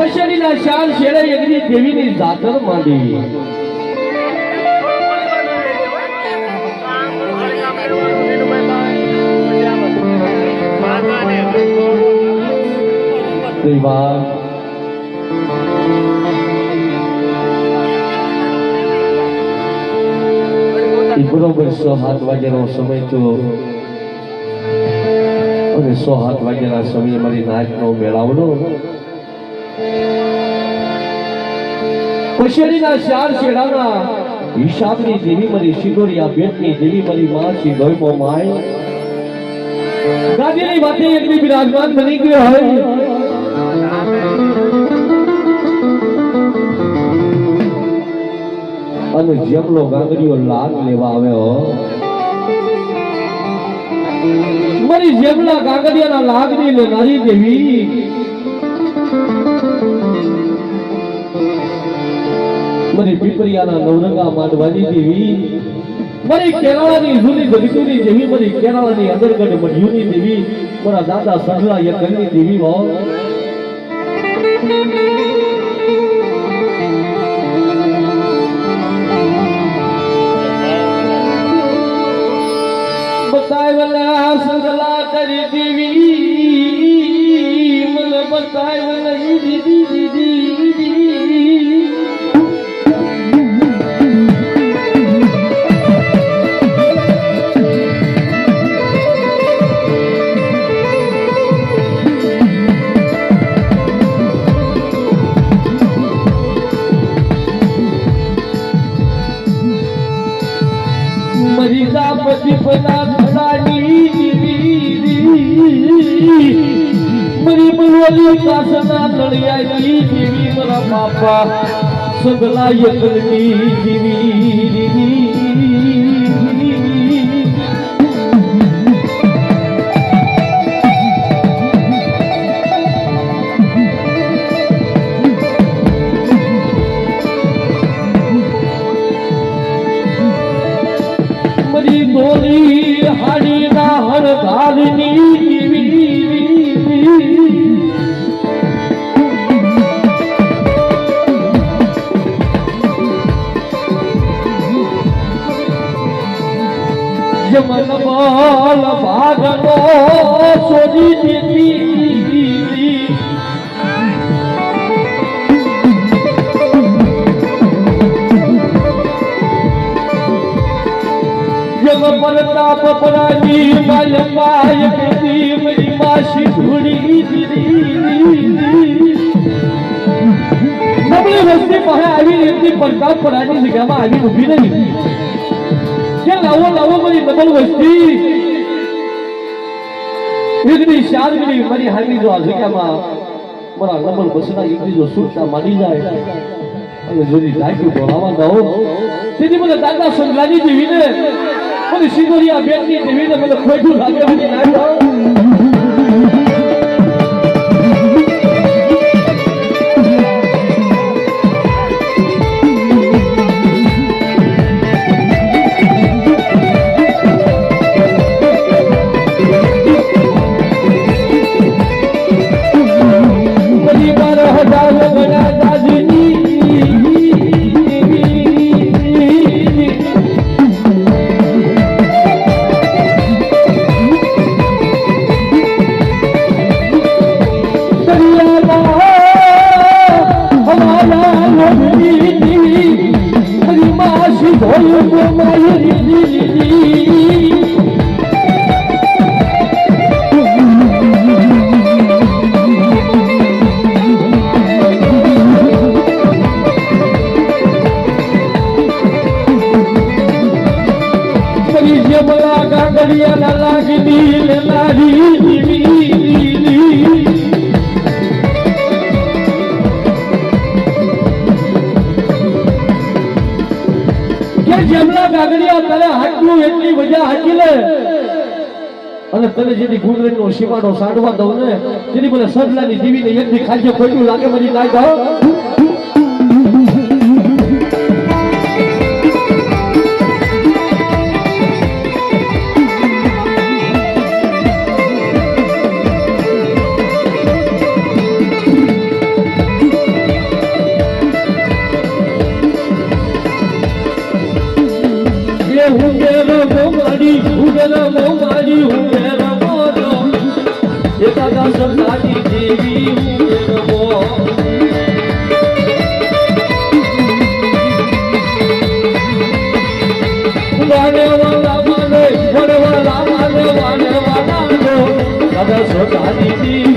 પછડીના શાન શેરે એકની દેવીની જાતર માંડી બરોબર 6:30 વાગ્યાનો સમય થયો અને 6:30 વાગ્યાના સમયે મારી નાચનો મેળાવડો પછડીના ચાર શેડાના હિસાબની દેવી મારી શિગોરિયા બેટની દેવી મારી માં શિગોઈમો માય ગાદીની વાતે એકની બિરાજમાન બની ગયો હોય અને જેમલો ગાંગડીઓ લાગ લેવા આવ્યો મારી જેમલા ગાંગડિયાના લાગની લેનારી દેવી મારી પીપરિયાના નવરંગા માંડવાની દેવી મારી કેરાળાની જૂની ગઢકુની દેવી મારી કેરાળાની અંદરગઢ મઢ્યુની દેવી મારા દાદા સગલા યકરની દેવી હો बतावला सगला કરી દેવી મને बतावला દીદી દીદી મરી જા પતિ પના मरी बलवली कासना लड़ियाई देवी मरा बापा सगला यकलनी देवी मरी डोली हाड़ी ना हड़तालनी मन बोल भागनो सोजी देती जब प्रताप परानी माय कहती मेरी मासी ढूंढी नबली वस्ती पहे આવી રીતની પ્રતાપ પરાની જગ્યામાં આવી ઊભી નહીં लावो लावो मरी डबल वस्ती इतनी शादगिरी मरी हाली जो आजक्याમાં મારા ડબલ બસના એકની જો સુરતા માની જાય અને જોડી ઢાકી બોલાવા દો તેથી મને દાદા સંગલાની દેવીને મને શિગોરિયા બેટની દેવીને મને ખોટું લાગે મને નાખ્યો તને જેની ગુંદરીનો સીમાડો સાડવા દઉં ને જેની મને સડલાની દેવીને એકથી ખાજે ખોટું લાગે મને નાઈ દો દેવી વાને વાલા માને વાને વાલા માને વાને વાલા દાદા સોટાની